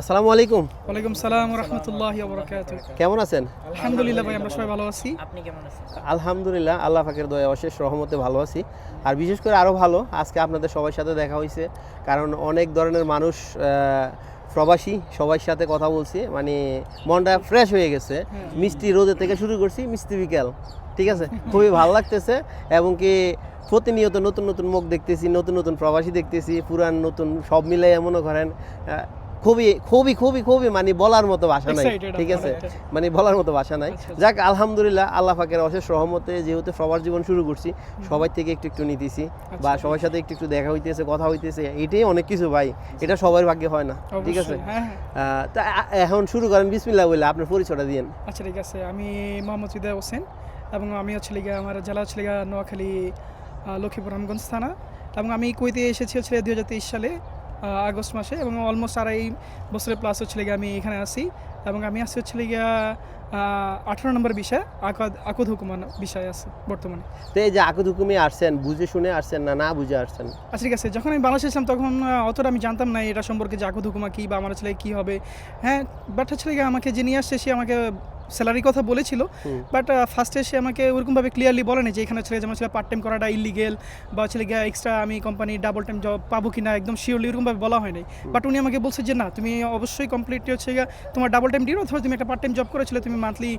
আসসালামু আলাইকুম। ওয়ালাইকুম সালাম ওয়া রাহমাতুল্লাহি ওয়া বারাকাতুহু। কেমন আছেন? আলহামদুলিল্লাহ ভাই, আমরা সবাই ভালো আছি। আপনি কেমন আছেন? আলহামদুলিল্লাহ, আল্লাহ পাকের দয়ায় অশেষ রহমতে ভালো আছি। আর বিশেষ করে আরও ভালো আজকে আপনাদের সবার সাথে দেখা হয়েছে, কারণ অনেক ধরনের মানুষ প্রবাসী সবার সাথে কথা বলছি, মানে মনটা ফ্রেশ হয়ে গেছে। মিষ্টি রোদে থেকে শুরু করছি, মিষ্টি বিকেল, ঠিক আছে, খুবই ভালো লাগতেছে। এবং কি প্রতিনিয়ত নতুন নতুন মুখ দেখতেছি, নতুন নতুন প্রবাসী দেখতেছি, পুরান নতুন সব মিলাই মনে করেন খুবই খুবই খুবই খুবই মানে বলার মতো ভাষা নাই, ঠিক আছে, মানে বলার মতো ভাষা নাই। যাক আলহামদুলিল্লাহ, আল্লাহ পাকের অশেষ রহমতে যেহেতু সবার জীবন শুরু করছি, সবাই থেকে একটু একটু নিতেছি বা সবার সাথে একটু একটু দেখা হইতেছে, কথা হইতেছে, এটাই অনেক কিছু ভাই, এটা সবার ভাগ্যে হয় না, ঠিক আছে। তা এখন শুরু করেন, বিসমিল্লাহ বলে আপনার পরিচয়টা দিয়েন। আচ্ছা ঠিক আছে, আমি মোহাম্মদ হৃদয় হোসেন এবং আমি হচ্ছে আমার জেলা হচ্ছে নোয়াখালী লক্ষ্মীপুর রামগঞ্জ থানা, এবং আমি কুয়েতে এসেছি হচ্ছে 2023 সালে আগস্ট মাসে, এবং অলমোস্ট 2.5 বছরের প্লাস হচ্ছে আমি এখানে আসি। এবং আমি আসছি হচ্ছে 18 নম্বর বিষয় আকুদ হুকুমান বিষয় আছে বর্তমানে। তো এই যে আকুদ হুকুমে আসছেন, বুঝে শুনে আসছেন না না বুঝে আসছেন? আচ্ছা ঠিক আছে, যখন আমি বাংলাদেশে ছিলাম তখন অতটা আমি জানতাম না এটা সম্পর্কে যে আকুদ হুকুমা কী বা আমার ছেলে কী হবে। হ্যাঁ, বাট হচ্ছে আমাকে যে নিয়ে আসছে সে আমাকে স্যালারির কথা বলেছিল, বাট ফার্স্টে সে আমাকে ওরকমভাবে ক্লিয়ারলি বলেনি যে এখানে ছেলে যেমন ছিল পার্ট টাইম করাটা ইলিগেল বা ছেলে গিয়ে এক্সট্রা আমি কোম্পানি ডাবল টাইম জব পাবো কি না, একদম শিওরলি এরকমভাবে বলা হয় নাই। বাট উনি আমাকে বলছে যে না, তুমি অবশ্যই কমপ্লিটলি হচ্ছে তোমার ডাবল টাইম ডিউ অথবা তুমি একটা পার্ট টাইম জব করেছিলে, তুমি মান্থলি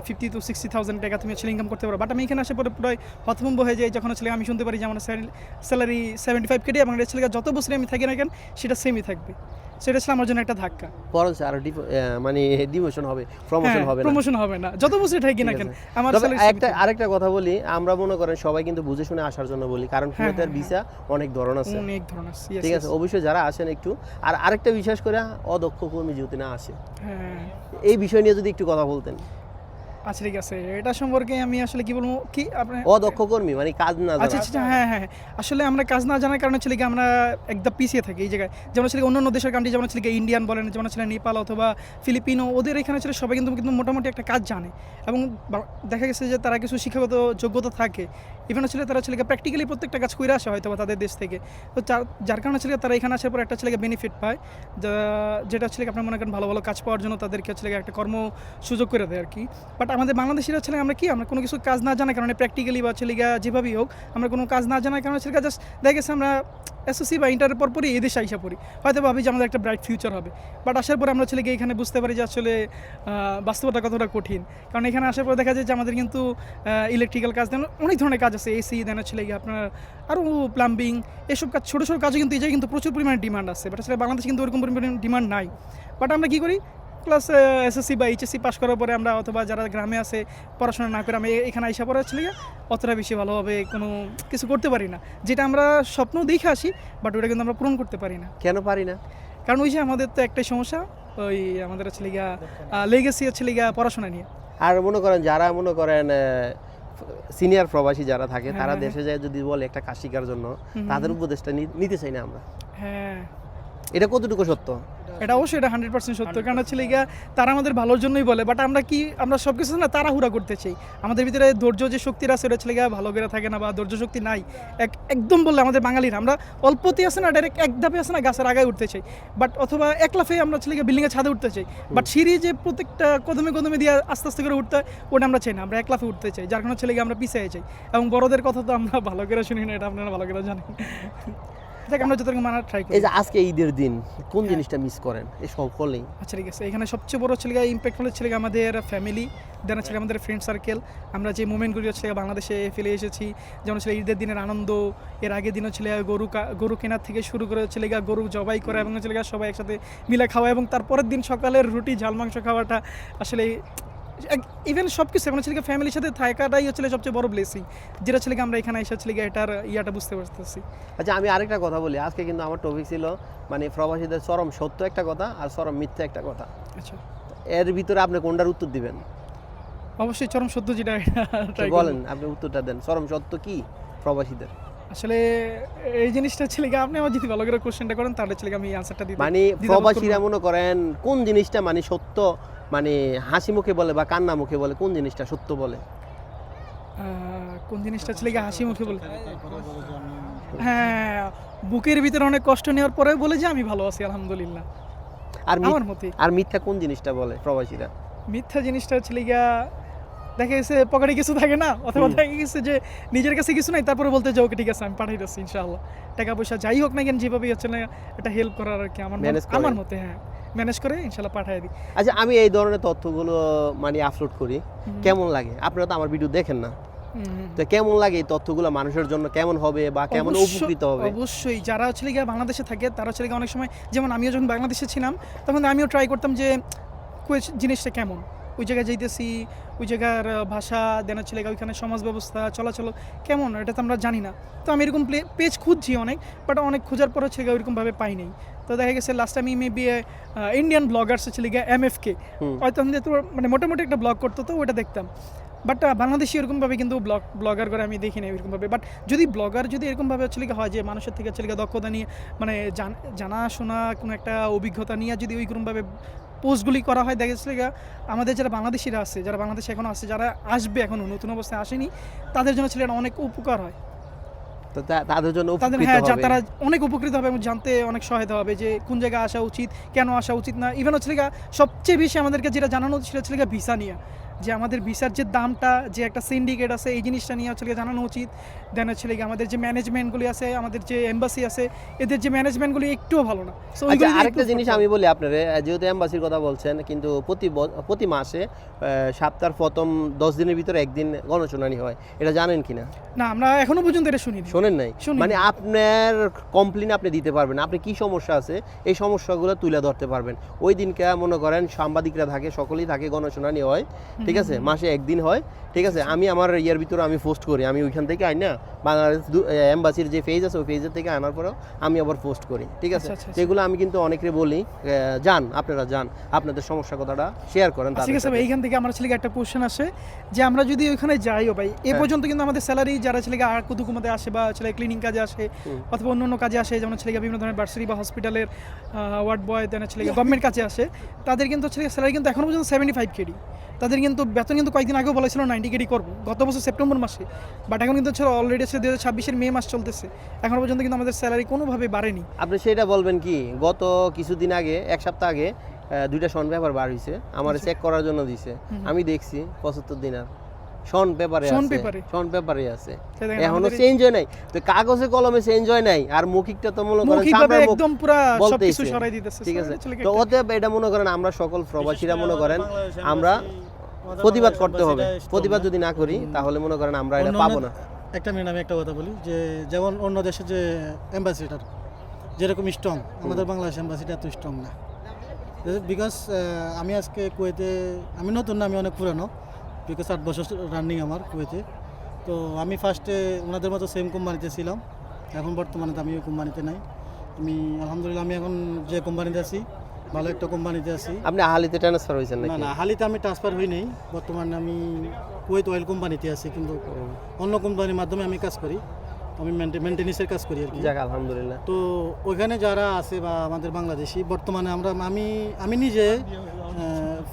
50,000 to 60,000 টাকা তুমি হচ্ছে ইনকাম করতে পারো। বাট আমি এখানে আসে পরে পুরো হতভম্ব হয়ে যাই যখন হচ্ছে আমি শুনতে পারি যে আমার স্যালারি 75K এবং ছেলে যত বছরে আমি থাকি না কেন সেটা সেমই থাকবে। সেটা ছিল আমার জন্য একটা ধাক্কা। পরে আরো মানে ডিমোশন হবে, প্রমোশন হবে না, প্রমোশন হবে না যত বছর থাকি না কেন। আমার আরেকটা কথা বলি, আমরা মনে করেন সবাই কিন্তু বুঝে শুনে আসার জন্য বলি, কারণ কুয়েতের ভিসা অনেক ধরন আছে, ঠিক আছে, অবশ্যই যারা আসেন একটু। আর আরেকটা বিশেষ করে অদক্ষ কর্মী যেহেতু না আসে, এই বিষয় নিয়ে যদি একটু কথা বলতেন। আচ্ছা ঠিক আছে, এটা সম্পর্কে আমি আসলে কি বলবো, কি আপনার অদক্ষ কর্মী মানে কাজ না জানা। আচ্ছা আচ্ছা, হ্যাঁ হ্যাঁ, আসলে আমরা কাজ না জানার কারণে ছিল কি আমরা একদম পিছিয়ে থাকি এই জায়গায়। যেমন ছিল অন্য দেশের কান্ট্রি, যেমন ছিল ইন্ডিয়ান বলেন, যেমন ছিল নেপাল অথবা ফিলিপিনো, ওদের এখানে ছিল সবাই কিন্তু মোটামুটি একটা কাজ জানে এবং দেখা গেছে যে তারা কিছু শিক্ষাগত যোগ্যতা থাকে। ইভেন ছিল তারা ছিল প্র্যাকটিক্যালি প্রত্যেকটা কাজ করে আসে হয়তো বা তাদের দেশ থেকে। তো যার কারণে ছিল তারা এখানে আসার পর একটা ছিল বেনিফিট পায়, যেটা ছিল আপনার মনে করেন ভালো ভালো কাজ পাওয়ার জন্য তাদেরকে ছিল একটা কর্ম সুযোগ করে দেয় আর কি। বাট আমাদের বাংলাদেশিরা ছিল আমরা কি, আমরা কোনো কিছু কাজ না জানার কারণে প্র্যাকটিক্যালি বা ছিল যেভাবেই হোক, আমরা কোনো কাজ না জানার কারণে ছিল জাস্ট দেখা গেছে আমরা এসএসসি বা ইন্টারের পর পরই এদেশে আইসা পড়ি, হয়তো ভাবি যে আমাদের একটা ব্রাইট ফিউচার হবে। বাট আসার পরে আমরা ছেলে এখানে বুঝতে পারি যে আসলে বাস্তবতা কতটা কঠিন। কারণ এখানে আসার পর দেখা যায় যে আমাদের কিন্তু ইলেকট্রিক্যাল কাজ দেন, অনেক ধরনের কাজ আছে, এসি দেন ছেলে আপনার আরও প্লাম্বিং, এসব কাজ ছোটো ছোটো কাজও কিন্তু এই জায়গায় কিন্তু প্রচুর পরিমাণে ডিমান্ড আছে। বাট আসলে বাংলাদেশে কিন্তু ওরকম পরিমাণে ডিমান্ড নাই। বাট আমরা কী করি, ক্লাস এসএসসি বা এইচএসসি পাস করার পরে আমরা অথবা যারা গ্রামে আছে পড়াশোনা না করে আমি এখানে আইসা পড়া ছিল অতটা বেশি ভালোভাবে কোনো কিছু করতে পারি না, যেটা আমরা স্বপ্ন দেখে আসি, বাট ওটা কিন্তু আমরা পূরণ করতে পারি না। কেন পারি না? কারণ ওই যে আমাদের তো একটাই সমস্যা, ওই আমাদের ছেলে লেগেসি ছেলে পড়াশোনা নিয়ে। আর মনে করেন যারা মনে করেন সিনিয়র প্রবাসী যারা থাকে, তারা দেশে যায় যদি বলে একটা কাজ শেখার জন্য, তাদের উপদেশটা নিতে চাই না আমরা। হ্যাঁ, এটা কতটুকু সত্য? এটা অবশ্যই এটা 100% সত্য। কারণ হচ্ছে তারা আমাদের ভালোর জন্যই বলে, বাট আমরা কি, আমরা সব কিছু না তাড়াহুড়া করতে চাই। আমাদের ভিতরে ধৈর্য যে শক্তিটা আছে ওটা ছেলে ভালো করে থাকে না, বা ধৈর্য শক্তি নাই একদম বললে আমাদের বাঙালিরা আমরা অল্পতে আছে না, ডাইরেক্ট এক ধাপে আছে না গাছের আগায় উঠতে চাই, বাট অথবা এক লাফে আমরা ছেলে বিল্ডিংয়ের ছাদে উঠতে চাই। বাট সিঁড়ি যে প্রত্যেকটা কদমে কদমে দিয়ে আস্তে আস্তে করে উঠতে হয়, ওটা আমরা চাই না, আমরা এক লাফে উঠতে চাই, যার কারণে ছেলেকে আমরা পিছিয়ে চাই। এবং বড়দের কথা তো আমরা ভালো করে শুনি না, এটা আপনারা ভালো করে জানেন। আমরা যতটুকু মানার ট্রাই করি। এই যে আজকে ঈদের দিন কোন জিনিসটা মিস করেন এই সকলেই? আচ্ছা ঠিক আছে, এখানে সবচেয়ে বড় ছেলে ইম্প্যাক্ট হলো ছেলে আমাদের ফ্যামিলি, দেন ছেলে আমাদের ফ্রেন্ড সার্কেল। আমরা যে মুভমেন্টগুলি হচ্ছে বাংলাদেশে ফেলে এসেছি, যেমন ছিল ঈদের দিনের আনন্দ, এর আগের দিনও ছেলে গরু কেনার থেকে শুরু করে ছেলে গরু জবাই করা এবং ছেলে সবাই একসাথে মিলে খাওয়া, এবং তারপরের দিন সকালের রুটি ঝাল মাংস খাওয়াটা আসলে ইভেন সব কিছু মানে ছেলেকে ফ্যামিলির সাথে থাকাটাই হচ্ছে সবচেয়ে বড় ব্লেসিং, যেটা ছেলেকে আমরা এখানে এসে ছেলেকে এটার ইয়াটা বুঝতে পারতেছি। আচ্ছা, আমি আরেকটা কথা বলি, আজকে কিন্তু আমার টপিক ছিল মানে প্রবাসীদের চরম সত্য একটা কথা আর চরম মিথ্যা একটা কথা। আচ্ছা, এর ভিতরে আপনি কোনটার উত্তর দিবেন? অবশ্যই চরম সত্য যেটা বলেন, আপনি উত্তরটা দেন, চরম সত্য কি প্রবাসীদের? আসলে এই জিনিসটা ছেলেকে আপনি আমার যদি ভালো করে কোশ্চেনটা করেন তাহলে ছেলেকে আমি আনসারটা দিই। মানে প্রবাসীরা মনে করেন কোন জিনিসটা মানে সত্য, মানে হাসি মুখে বলে বা কান্না মুখে বলে, কোন জিনিসটা সত্য বলে? কোন জিনিসটা ছেলেকে হাসি মুখে বলে? হ্যাঁ, বুকের ভিতরে অনেক কষ্ট নেওয়ার পরে বলে যে আমি ভালো আছি আলহামদুলিল্লাহ। আর আমার মতে আর মিথ্যা কোন জিনিসটা বলে প্রবাসীরা? মিথ্যা জিনিসটা হচ্ছে গিয়া দেখা গেছে পকেটে কিছু থাকে না, অথবা দেখা গেছে যে নিজের কাছে কিছু নাই, তারপরে বলতে যে ওকে ঠিক আছে আমি পাঠাই দিচ্ছি ইনশাআল্লাহ, টাকা পয়সা যাই হোক না কেন যেভাবেই হচ্ছে না এটা হেল্প করার আর কি Manage করে। আমার মতে হ্যাঁ ম্যানেজ করে ইনশাআল্লাহ পাঠিয়ে দিই। আচ্ছা, আমি এই ধরনের তথ্যগুলো মানে আপলোড করি, কেমন লাগে? আপনারা তো আমার ভিডিও দেখেন না, তো কেমন লাগে এই তথ্যগুলো মানুষের জন্য কেমন হবে বা কেমন উপকৃত হবে? অবশ্যই যারা হচ্ছে গিয়ে বাংলাদেশে থাকে তারা হচ্ছে গিয়ে অনেক সময়, যেমন আমিও যখন বাংলাদেশে ছিলাম তখন আমিও ট্রাই করতাম যে কুয়েত জিনিসটা কেমন, ওই জায়গায় যাইতেছি, ওই জায়গার ভাষা দেনা ছিল, ওইখানে সমাজ ব্যবস্থা চলাচল কেমন এটা তো আমরা জানি না। তো আমি এরকম পেজ খুঁজছি অনেক, বাট অনেক খোঁজার পর হচ্ছে ওইরকমভাবে পাই নাই। তো দেখা গেছে লাস্ট আমি মেবি ইন্ডিয়ান ব্লগার্স ছিল গিয়ে MFK, হয়তো আমি তো মানে মোটামুটি একটা ব্লগ করতো, তো ওইটা দেখতাম। বাট বাংলাদেশি এরকমভাবে কিন্তু ব্লগার করে আমি দেখি না এরকমভাবে। বাট যদি ব্লগার যদি এরকমভাবে হচ্ছে হয় যে মানুষের থেকে হচ্ছে দক্ষতা নিয়ে মানে জানাশোনা কোনো একটা অভিজ্ঞতা নিয়ে যদি ওইরকমভাবে পোস্টগুলি করা হয়, দেখা যাচ্ছে আমাদের যারা বাংলাদেশিরা আছে, যারা বাংলাদেশে এখনও আছে, যারা আসবে এখনও নতুন অবস্থায় আসেনি, তাদের জন্য ছিল অনেক উপকার হয়। তো তাদের জন্য তাদের উপকৃত হ্যাঁ হবে। তারা অনেক উপকৃত হবে এবং জানতে অনেক সহায়তা হবে যে কোন জায়গায় আসা উচিত, কেন আসা উচিত না। ইভেন হচ্ছে সবচেয়ে বেশি আমাদেরকে যেটা জানানো সেটা হচ্ছে ভিসা নিয়ে, যে আমাদের ভিসার যে দামটা, যে একটা সিন্ডিকেট আছে, এই জিনিসটা নিয়ে হচ্ছে জানানো উচিত। দেন হচ্ছে আমাদের যে ম্যানেজমেন্টগুলি আছে, আমাদের যে এম্বাসি আছে, এদের যে ম্যানেজমেন্টগুলি একটুও ভালো না। সো আচ্ছা, আরেকটা জিনিস আমি বলি আপনারে, যেহেতু এম্বাসির কথা বলছেন, কিন্তু প্রতি মাসে সপ্তাহের প্রথম 10 দিনের ভিতরে একদিন গণশুনানি হয়, এটা জানেন কিনা? না, আমরা এখনো পর্যন্ত এটা শুনিনি। শোনেন নাই? শুনিনি। মানে আপনার কমপ্লেন আপনি দিতে পারবেন, আপনি কি সমস্যা আছে এই সমস্যাগুলো তুলে ধরতে পারবেন। ওই দিনকে মনে করেন সাংবাদিকরা থাকে, সকলেই থাকে, গণশুনানি হয়, ঠিক আছে, মাসে একদিন হয়, ঠিক আছে। আমি আমার ইয়ার ভিতরে আমি পোস্ট করি, আমি ওইখান থেকে আই না, বাংলাদেশ এম্বাসির যে পেজ আছে ওই পেজের থেকে আনার পরেও আমি আবার পোস্ট করি, ঠিক আছে। আচ্ছা। সেগুলো আমি কিন্তু অনেকে বলি, যান আপনারা যান, আপনাদের সমস্যা কথাটা শেয়ার করেন তাদের ঠিক আছে ভাই, সাথে। এইখান থেকে আমার ছেলেকে একটা কোশ্চেন আসে যে আমরা যদি ওইখানে যাইও ভাই, এ পর্যন্ত কিন্তু আমাদের স্যালারি যারা ছেলেকে আর কুতুকুমাতে আসে বা ছেলে ক্লিনিং কাজে আসে অথবা অন্য কাজে আসে, যেমন ছেলেকে বিভিন্ন ধরনের ভার্সিটি বা হসপিটালের ওয়ার্ড বয়, দেন ছেলেকে গভর্নমেন্ট কাজে আসে, তাদের কিন্তু ছেলে স্যালারি কিন্তু এখনো পর্যন্ত 75 KD। তাদের কিন্তু বেতন কিন্তু কয়েকদিন আগেও বলেছিল 90 KD করবো, গত বছর সেপ্টেম্বর মাসে। বাট এখন কিন্তু অলরেডি 2026-এর মে মাস চলতেছে, এখনো পর্যন্ত কিন্তু আমাদের স্যালারি কোনোভাবে বাড়েনি। আপনি সেটা বলবেন কি, গত কিছুদিন আগে, এক সপ্তাহ আগে দুইটা শন পেপার বার হয়েছে, আমার চেক করার জন্য দিছে, আমি দেখছি 75 দিনার শন পেপারে আছে, এখনো চেঞ্জ হয় নাই। তো কাগজে কলমে চেঞ্জ হয় নাই, আর মৌখিকটা তো মনে করেন মৌখিকভাবে চামড়ার মুখ একদম পুরা বলতেছে, সবকিছু সরাই দিতেছে। ঠিক আছে। ছেলেকে তো অতএব এটা মনে করেন আমরা সকল প্রবাসীরা মনে করেন আমরা প্রতিবাদ করতে হবে, প্রতিবাদ যদি না করি তাহলে মনে করেন আমরা এটা পাবো না। একটা মিনিট আমি একটা কথা বলি, যে যেমন অন্য দেশের যে অ্যাম্বাসিডার যেরকম স্ট্রং, আমাদের বাংলাদেশ অ্যাম্বাসিডার এত স্ট্রং না। বিকজ আমি আজকে কুয়েতে, আমি নতুন না, আমি অনেক পুরানো, বিকজ 8 বছর রানিং আমার কুয়েতে। তো আমি ফার্স্টে ওনাদের মতো সেম কোম্পানিতে ছিলাম, এখন বর্তমানে তো আমি ওই কোম্পানিতে নাই। আমি আলহামদুলিল্লাহ আমি এখন যে কোম্পানিতে আছি ভালো একটা কোম্পানিতে আছি। আপনি আহালিতে ট্রান্সফার হয়েছেন না নাকি? না, হালিতে আমি ট্রান্সফার হই নাই, বর্তমানে আমি কুয়েত অয়েল কোম্পানিতে আছি, কিন্তু অন্য কোম্পানির মাধ্যমে আমি কাজ করি, আমি মেনটেন্যান্সের কাজ করি আর কি। যাক আলহামদুলিল্লাহ। তো ওইখানে যারা আছে বা আমাদের বাংলাদেশি, বর্তমানে আমি নিজে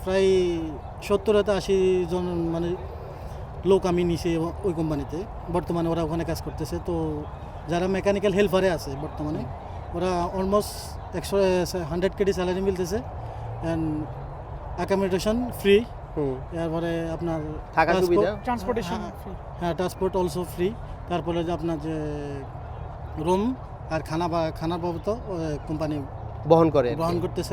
প্রায় 70-80 জন মানে লোক আমি নিছি ওই কোম্পানিতে, বর্তমানে ওরা ওখানে কাজ করতেছে। তো যারা মেকানিক্যাল হেল্পারে আছে বর্তমানে, ওরা অলমোস্ট 100 KD স্যালারি মিলতেছে, অ্যান্ড অ্যাকোমোডেশন ফ্রি, এরপরে আপনার থাকা সুবিধা, ট্রান্সপোর্টেশন, হ্যাঁ ট্রান্সপোর্ট অলসো ফ্রি, তারপরে যে আপনার যে রুম আর খানার বাবদ কোম্পানি বহন করে। গ্রহণ করতেছে,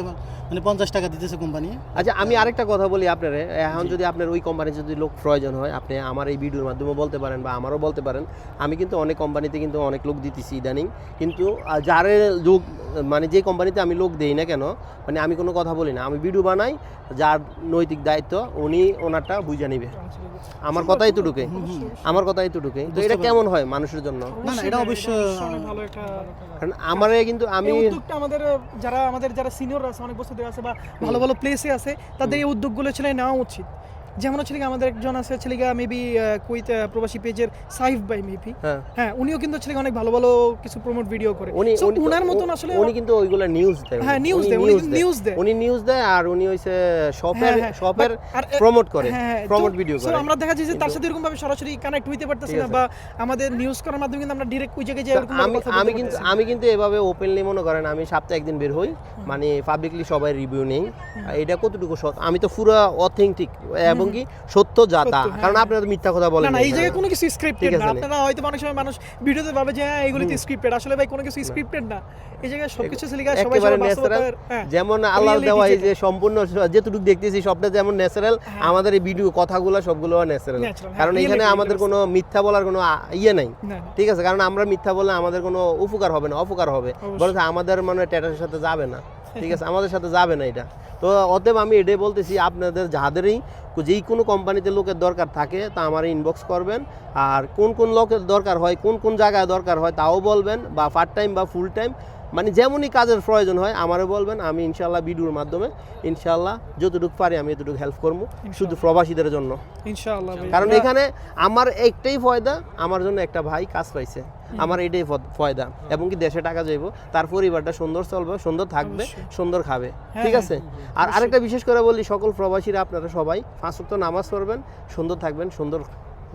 মানে 50 টাকা দিতেছে কোম্পানি। আচ্ছা, আমি আরেকটা কথা বলি আপনার, এখন যদি আপনার ওই কোম্পানির যদি লোক প্রয়োজন হয়, আপনি আমার এই ভিডিওর মাধ্যমে বলতে পারেন বা আমারও বলতে পারেন। আমি কিন্তু অনেক কোম্পানিতে কিন্তু অনেক লোক দিতেছি ইদানিং, কিন্তু যার লোক মানে যে কোম্পানিতে আমি লোক দেই না কেন, মানে আমি কোনো কথা বলি না, আমি ভিডিও বানাই, যার নৈতিক দায়িত্ব উনি ওনারটা বুঝে নিবে। আমার কথাই তো ঢুকে, তো এটা কেমন হয় মানুষের জন্য? না না, এটা অবশ্যই ভালো একটা, কারণ আমারে কিন্তু আমি এই উদ্যোগটা আমাদের যারা সিনিয়র আছে, অনেক বছর ধরে আছে বা ভালো ভালো প্লেসে আছে, তাদের এই উদ্যোগগুলো ছিল নেওয়া উচিত। যেমন হচ্ছে কি আমাদের একজন আছে হচ্ছে কি মেবি কুইত প্রবাসী পেজের সাইফ ভাই মেবি, হ্যাঁ হ্যাঁ উনিও কিন্তু হচ্ছে কি অনেক ভালো ভালো কিছু প্রমোট ভিডিও করে। উনি So, উনি তো- উনার মতন আসলে উনি কিন্তু ওইগুলা নিউজ দেয়। হ্যাঁ, news দেয়, উনি কিন্তু news দেয়। উনি নিউজ দেয় আর উনি হইছে শপের হ্যাঁ, হ্যাঁ, শপের আর প্রমোট করে, হ্যাঁ, প্রমোট তো- ভিডিও so করে। আমরা দেখা যায় যে তার সাথে এরকম ভাবে সরাসরি কানেক্ট হইতে পারতেছি ঠিক না, আছে। বা আমাদের নিউজ করার মাধ্যমে কিন্তু আমরা ডাইরেক্ট ওই জায়গায় যে তা এরকম ভাবে কথা বলতে পারতেছি না। আমি কিন্তু এভাবে ওপেনলি মনে করেন আমি সপ্তাহে একদিন বের হই, মানে পাবলিকলি সবাই রিভিউ নেই এটা কতটুকু আমি তো পুরো অথেন্টিক এবং কি সত্য যা তা, সত্য, হ্যাঁ, কারণ আপনারা তো মিথ্যা কথা বলেন না না, না এই এখানে। জায়গায় কোনো কিছু স্ক্রিপ্টেড ঠিক না। আছে, আপনারা হয়তো অনেক সময় মানুষ ভিডিওতে ভাবে যে হ্যাঁ এগুলো তো স্ক্রিপ্টেড, আসলে ভাই কোনো কিছু স্ক্রিপ্টেড না। এই জায়গায় সবকিছু ছিল সবাই একেবারে সবার ন্যাচারাল, বাস্তবতার, হ্যাঁ, যেমন আল্লাহ reality দেওয়া এই যেটা। যে সম্পূর্ণ যেটুকু দেখতেছি সবটা যেমন ন্যাচারাল, হ্যাঁ। আমাদের এই ভিডিও কথাগুলো সবগুলো ন্যাচারাল, Natural, হ্যাঁ, কারণ এখানে reality আমাদের যেটা কোনো মিথ্যা বলার কোনো ইয়ে নাই। না, না। ঠিক আছে, কারণ আমরা মিথ্যা বললে আমাদের কোনো উপকার হবে না, অপকার হবে, অবশ্যই। বরং আমাদের মানে ট্যাটাসের সাথে যাবে না। ঠিক আছে, আমাদের সাথে যাবে না এটা। তো অতএব আমি এটাই বলতেছি, আপনাদের যাদেরই যেই কোনো কোম্পানিতে লোকের দরকার থাকে তা আমার ইনবক্স করবেন, আর কোন কোন লোকের দরকার হয়, কোন কোন জায়গায় দরকার হয় তাও বলবেন, বা পার্ট টাইম বা ফুল টাইম, মানে যেমনই কাজের প্রয়োজন হয় আমারও বলবেন। আমি ইনশাল্লাহ ভিডিওর মাধ্যমে ইনশাল্লাহ যতটুকু পারি আমি এতটুকু হেল্প করবো, শুধু প্রবাসীদের জন্য। ইনশাআল্লাহ ভাই, কারণ আমরা- এখানে আমার একটাই ফয়দা, আমার জন্য একটা ভাই কাজ পাইছে, আমার এটাই ফয়দা, এবং কি দেশে টাকা যাইব, তার পরিবারটা সুন্দর চলবে, সুন্দর থাকবে, অবশ্যই। সুন্দর খাবে। হ্যাঁ, ঠিক হ্যাঁ, আছে, আর আরেকটা বিশেষ করে বলি, সকল প্রবাসীরা আপনারা সবাই 5 ওয়াক্ত নামাজ পড়বেন, সুন্দর থাকবেন, সুন্দর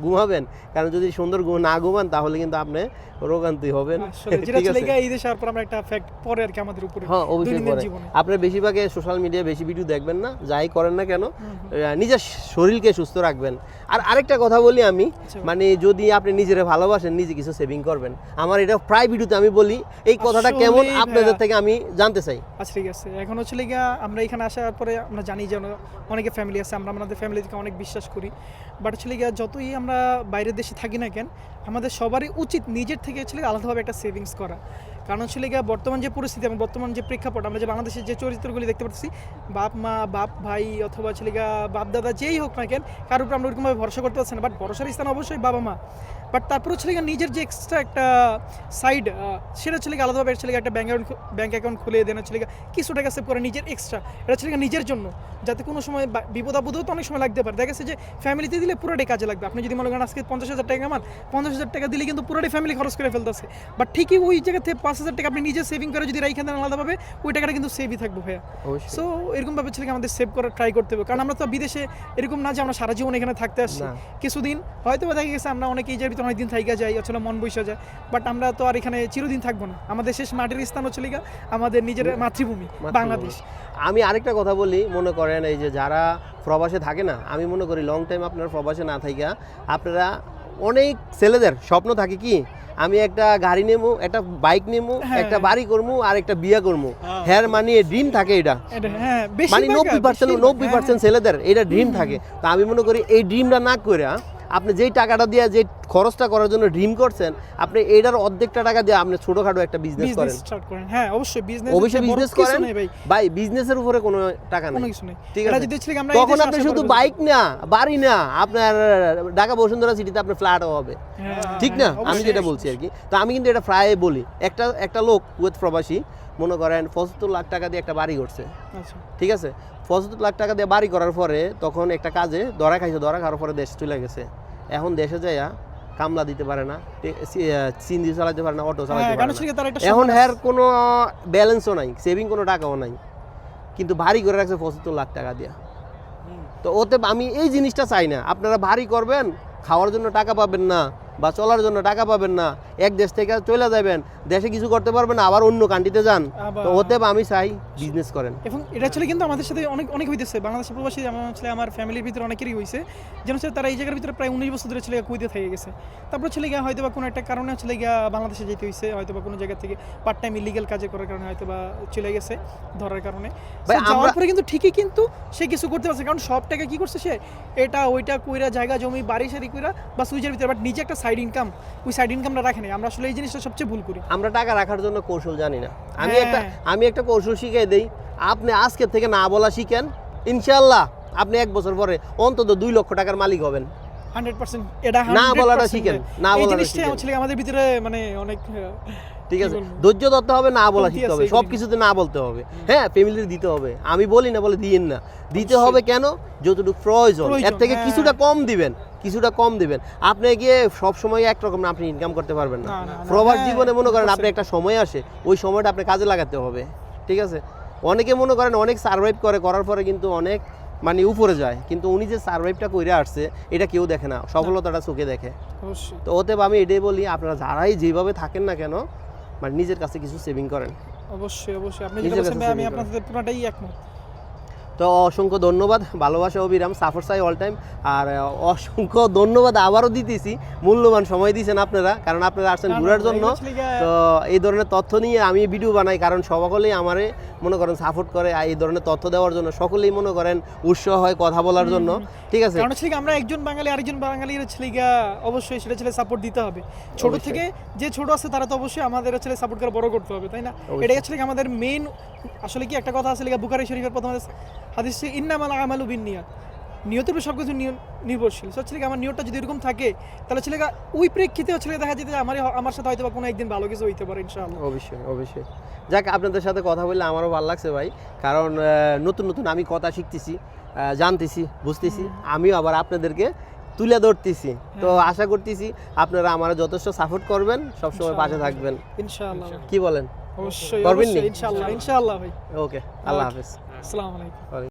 ঘুমাবেন, কারণ যদি সুন্দর না ঘুমান তাহলে কিন্তু আপনি রোগান্তি হবেন। আসলে যেটা ঠিক চলে আছে, গিয়ে এই দেশে আসার পর আমরা একটা এফেক্ট পরে আর কি আমাদের উপরে হ্যাঁ অবশ্যই দৈনন্দিন পরে। জীবনে। আপনার বেশিরভাগে সোশ্যাল মিডিয়ায় বেশি ভিডিও দেখবেন না, যাই করেন না কেন, নিজের শরীরকে সুস্থ রাখবেন। আর আরেকটা কথা বলি আমি, আচ্ছা। মানে যদি আপনি নিজেরে ভালোবাসেন, নিজে কিছু সেভিং করবেন। আমার এটা প্রায় ভিডিওতে আমি বলি, এই কথাটা আসলেই কেমন ভাইয়া। আপনাদের থেকে আমি জানতে চাই। আচ্ছা ঠিক আছে, এখন হচ্ছে গিয়া আমরা এখানে আসার পরে আমরা জানি যে অনেকে ফ্যামিলি আছে, আমরা আমাদের ফ্যামিলি থেকে অনেক বিশ্বাস করি, বাট হচ্ছে গিয়া যতই আমরা বাইরের দেশে থাকি না কেন, আমাদের সবারই উচিত নিজের থেকে হচ্ছে আলাদাভাবে একটা সেভিংস করা। কারণ হচ্ছে গিয়া বর্তমান যে পরিস্থিতি এবং বর্তমান যে প্রেক্ষাপট, আমরা যে বাংলাদেশের যে চরিত্রগুলি দেখতে পাচ্ছি, বাপ মা, বাপ ভাই, অথবা হচ্ছে গিয়া বাপ দাদা যেই হোক না কেন, কারোর উপর আমরা ওরকমভাবে ভরসা করতে পারছি না। বাট ভরসার স্থান অবশ্যই বাবা মা, বাট তারপর হচ্ছে গিয়া নিজের যে এক্সট্রা একটা সাইড, সেটা হচ্ছে গিয়া আলাদাভাবে হচ্ছে গিয়া একটা ব্যাঙ্ক অ্যাকাউন্ট খুলে দেন, হচ্ছে গিয়া কিছু টাকা সেভ করে নিজের এক্সট্রা, এটা হচ্ছে গিয়া নিজের জন্য, যাতে কোনো সময় বিপদ আপদেও তো অনেক সময় লাগতে পারে। দেখা গেছে যে ফ্যামিলিতে দিলে পুরোটাই কাজে লাগবে। আপনি যদি মনে করেন আজকে 50,000 টাকা আমার, 50,000 টাকা দিলে কিন্তু পুরোটাই ফ্যামিলি খরচ করে ফেলতেছে, বাট ঠিকই ওই জায়গা থেকে 5,000 টাকা আপনি নিজে সেভিং করে যদি রাইখা দেন আলাদাভাবে, ওই টাকাটা কিন্তু সেভই থাকবে ভাইয়া। অবশ্যই। সো এরকমভাবে হচ্ছে গিয়ে আমাদের সেভ করার ট্রাই করতে হবে, কারণ আমরা তো বিদেশে এরকম না যে আমরা সারা জীবন এখানে থাকতে আসছি, না। কিছুদিন হয়তো বা দেখা গেছে আমরা অনেকে এই জায়গার ভিতরে অনেকদিন থাইকা যাই, আসলে মন বসে যায়, বাট আমরা তো আর এখানে চিরদিন থাকবো না। আমাদের শেষ মাটির স্থান হচ্ছে গিয়ে আমাদের নিজের মাতৃভূমি বাংলাদেশ। আমি আরেকটা কথা বলি, মনে করেন এই যে যারা প্রবাসে থাকে না, আমি মনে করি লং টাইম আপনার প্রবাসে না থাকা, আপনারা অনেক ছেলেদের স্বপ্ন থাকে কি, আমি একটা গাড়ি নেবো, একটা বাইক নেবো, হ্যাঁ। একটা বাড়ি করবো, আর একটা বিয়ে করবো। হ্যাঁ মানে ড্রিম থাকে এটা, হ্যাঁ, মানে 90% ছেলেদের এটা ড্রিম থাকে। তো আমি মনে করি এই ড্রিমটা না করে আপনি যেই টাকাটা দিয়ে যে খরচটা করার জন্য ড্রিম করছেন, আপনি এটার অর্ধেকটা টাকা দিয়ে আপনি ছোটখাটো একটা বিজনেস করেন। স্টার্ট করেন, হ্যাঁ অবশ্যই বিজনেস, অবশ্যই বিজনেস করেন ভাই, ভাই, বিজনেসের উপরে কোনো টাকা কোনো নেই। কিছু নেই। ঠিক এটা আছে, যদি হচ্ছে গিয়ে আমরা এই তখন দেশে আপনি আসার শুধু পরে বাইক না, বাড়ি না, আপনার ঢাকা বসুন্ধরা সিটিতে আপনার ফ্ল্যাটও হবে। হ্যাঁ, ঠিক না, হ্যাঁ, আমি অবশ্যই। যেটা বলছি আর কি। তো আমি কিন্তু এটা প্রায় বলি, একটা লোক কুয়েত প্রবাসী মনে করেন 75 লাখ টাকা দিয়ে একটা বাড়ি করছে। আচ্ছা, ঠিক আছে, 75 লাখ টাকা দিয়ে বাড়ি করার পরে তখন একটা কাজে ধরা খাইছে, ধরা খাওয়ার পরে দেশে চলে গেছে। এখন দেশে যাইয়া কামলা দিতে পারে না, সিএনজি চালাতে পারে না, অটো চালাতে হ্যাঁ, পারে কারণ না। হচ্ছে গিয়ে তার একটা এখন সম্মান হ্যার আছে। কোনো ব্যালেন্সও নাই, সেভিং কোনো টাকাও নাই, কিন্তু ভারী করে রাখছে 75 লাখ টাকা দিয়া। তো ওতে আমি এই জিনিসটা চাই না, আপনারা ভারী করবেন, খাওয়ার জন্য টাকা পাবেন না বা চলার জন্য টাকা পাবেন না, এক দেশ থেকে চলে যাবেন, দেশে কিছু করতে পারবেন না, আবার অন্য কান্ট্রিতে যান। আবার- তো ওতে আমি চাই বিজনেস করেন। এবং এটা ছিল কিন্তু আমাদের সাথে অনেক অনেক হইতেছে, বাংলাদেশের প্রবাসী আমার ফ্যামিলির ভিতরে অনেকেরই হয়েছে, যেন হচ্ছে তারা এই জায়গার ভিতরে প্রায় 19 বছর ধরে ছেলে কুইতে থেকে গেছে, তারপর ছেলে গিয়ে হয়তো বা কোনো একটা কারণে ছেলে গিয়া বাংলাদেশে যেতে হয়েছে, হয়তো বা কোনো জায়গা থেকে পার্ট টাইম ইলিগাল কাজে করার কারণে হয়তো বা চলে গেছে ধরার কারণে। ভাই, So, যাওয়ার আমরা- পরে কিন্তু ঠিকই কিন্তু সে কিছু করতে পারছে, কারণ সব টাকা কি করছে সে এটা ওইটা কইরা জায়গা জমি বাড়ি সারি কইরা বা সুইজের ভিতরে, বাট নিজে একটা সাইড ইনকাম, ওই সাইড ইনকামটা রাখে নাই। আমরা আসলে এই জিনিসটা সবচেয়ে ভুল করি। আমরা টাকা রাখার জন্য কৌশল জানি না। হ্যাঁ। আমি একটা কৌশল শিখিয়ে দেই, আপনি আজকে থেকে না বলা শিখেন, ইনশাল্লাহ আপনি 1 বছর পরে অন্তত 2 লক্ষ টাকার মালিক হবেন। 100% এটা না বলাটা 100% শিখেন, না এই বলাটা জিনিসটাই শিখেন। হচ্ছে আমাদের ভিতরে মানে অনেক ঠিক আছে, কি বলবো? ধৈর্য ধরতে হবে, না বলা কমতি শিখতে আছে হবে, এগুলো সব কিছুতে না বলতে হবে। হ্যাঁ, ফ্যামিলির দিতে হবে, আমি বলি না বলে দিয়েন না, দিতে হবে কেন, যতটুকু প্রয়োজন, এর থেকে হ্যাঁ। কিছুটা কম দিবেন, কিছুটা কম দিবেন। আপনি গিয়ে সব সময় একরকম না, আপনি ইনকাম করতে পারবেন না। না, না, না, প্রবাস হ্যাঁ, জীবনে মনে করেন 100% আপনি একটা সময় আসে, ওই সময়টা আপনি কাজে লাগাতে হবে। ঠিক আছে, অনেকে মনে করেন অনেক সার্ভাইভ করার পরে কিন্তু অনেক মানে উপরে যায়, কিন্তু উনি যে সার্ভাইভটা করে আসছে এটা কেউ দেখে না, সফলতাটা চোখে দেখে। অবশ্যই তো অতএব আমি এটাই বলি, আপনারা যারাই যেভাবে থাকেন না কেন, মানে নিজের কাছে কিছু সেভিং করেন। অবশ্যই আপনি নিজের যেটা বলছেন কাছে ভাই, আমি saving আপনার সাথে পুরোটাই একমত। তো অসংখ্য ধন্যবাদ, ভালোবাসা অবিরাম, সাফর সাই অল টাইম। আর অসংখ্য ধন্যবাদ আবারও দিতেছি, মূল্যবান সময় দিয়েছেন আপনারা, কারণ আপনারা আসছেন না, না, ঘোরার ভাই, জন্য। আসলে গা- তো এই ধরনের তথ্য নিয়ে আমি ভিডিও বানাই, কারণ সকলেই আমারে মনে করেন সাপোর্ট করে, আর এই ধরনের তথ্য দেওয়ার জন্য সকলেই মনে করেন উৎসাহ হয় কথা বলার জন্য। ঠিক আছে, কারণ হচ্ছে কি আমরা একজন বাঙালি আরেকজন বাঙালির ছেলে অবশ্যই সেটা ছেলে সাপোর্ট দিতে হবে। ছোট অবশ্যই। থেকে যে ছোট আছে তারা তো অবশ্যই আমাদের ছেলে সাপোর্ট করে বড় করতে হবে, তাই না? অবশ্যই। এটাই হচ্ছে কি আমাদের মেইন। আসলে কি একটা কথা আছে বুখারী শরীফের প্রথম হাদিস, ইন্নামাল আমালু বিন্নিয়াত, নিয়তের উপর সবকিছু নির্ভরশীল। সো হচ্ছে কি আমার নিয়তটা যদি এরকম থাকে, তাহলে ছেলে ওই প্রেক্ষিতে হচ্ছে দেখা যেতে আমার সাথে হয়তো বা কোনো একদিন ভালো কিছু হইতে পারে ইনশাআল্লাহ। অবশ্যই অবশ্যই। যাক, আপনাদের সাথে কথা বললে আমারও ভালো লাগছে ভাই, কারণ নতুন নতুন আমি কথা শিখতেছি, জানতেছি, বুঝতেছি, আমিও আবার আপনাদেরকে তুলে ধরতেছি। তো আশা করতেছি আপনারা আমার যথেষ্ট সাপোর্ট করবেন, সবসময় পাশে থাকবেন। ইনশাআল্লাহ কি বলেন? অবশ্যই করবেন নি? ইনশাআল্লাহ ভাই। ওকে, আল্লাহ হাফেজ। আসসালামু আলাইকুম।